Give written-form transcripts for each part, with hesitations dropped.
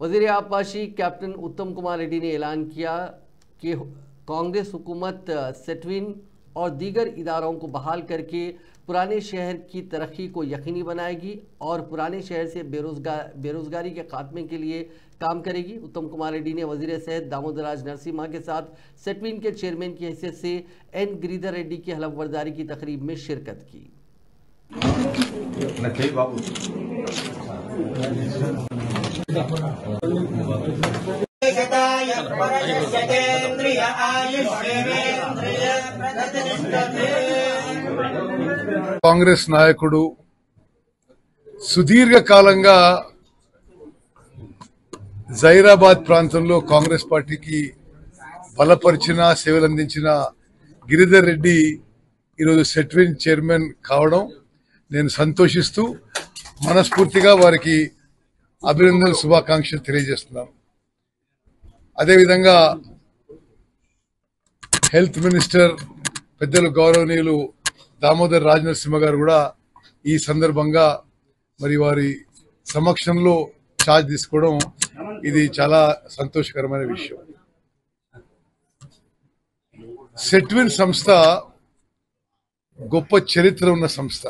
वज़ीर आबपाशी कैप्टन उत्तम कुमार रेड्डी ने ऐलान किया कि कांग्रेस हुकूमत सेटविन और दीगर इदारों को बहाल करके पुराने शहर की तरक्की को यकीनी बनाएगी और पुराने शहर से बेरोजगारी के खात्मे के लिए काम करेगी। उत्तम कुमार रेड्डी ने वजीर सेहत दामोदराज नरसिम्हा के साथ सेटविन के चेयरमैन की हैसियत से एन गिरिधर रेड्डी की हलफबर्दारी की तकरीब में शिरकत की। కాంగ్రెస్ నాయకుడు సుదీర్ఘ కాలంగా జైరాబాద్ ప్రాంతంలో కాంగ్రెస్ పార్టీకి బలపరిచిన సేవలందించిన గిరిధర్ రెడ్డి ఈరోజు సెట్విన్ చైర్మన్ కావడం నేను సంతోషిస్తూ మనస్ఫూర్తిగా వారికి అభినందనలు శుభాకాంక్షలు తెలియజేస్తున్నాను। అదేవిధంగా హెల్త్ మినిస్టర్ పెద్దలు గౌరవనీయులు దామోదర్ రాజ్ నరసింహ గారు కూడా ఈ సందర్భంగా మరి వారి సమక్షంలో ఛార్జ్ తీసుకోవడం ఇది చాలా సంతోషకరమైన విషయం। సెట్విన్ సంస్థ గొప్ప చరిత్ర ఉన్న సంస్థ।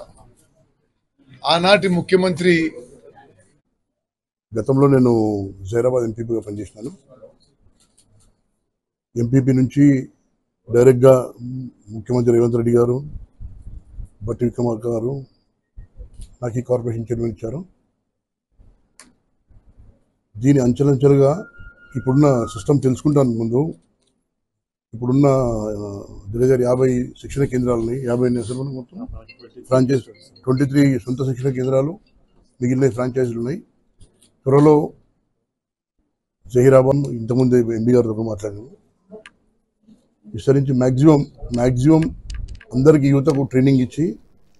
ఆనాటి ముఖ్యమంత్రి గతంలో నేను జైరాబాద్ ఎంపీపీగా పనిచేసినాను। ఎంపీపీ నుంచి డైరెక్ట్గా ముఖ్యమంత్రి రేవంత్ రెడ్డి గారు బట్టి విక్రమార్క గారు నాకు ఈ కార్పొరేషన్ చైర్మన్ ఇచ్చారు। దీని అంచెలంచెలుగా ఇప్పుడున్న సిస్టమ్ తెలుసుకుంటాను ముందు ఇప్పుడున్న దగ్గర 50 శిక్షణ కేంద్రాలని 50 మొత్తం ఫ్రాంచైజ్ 23 సొంత శిక్షణ కేంద్రాలు మిగిలిన ఫ్రాంచైజీలు ఉన్నాయి। త్వరలో జహీరాబాద్ ఇంతకుముందు ఎంపీ గారితో మాట్లాడాను విస్తరించి మ్యాక్సిమం అందరికీ యువతకు ట్రైనింగ్ ఇచ్చి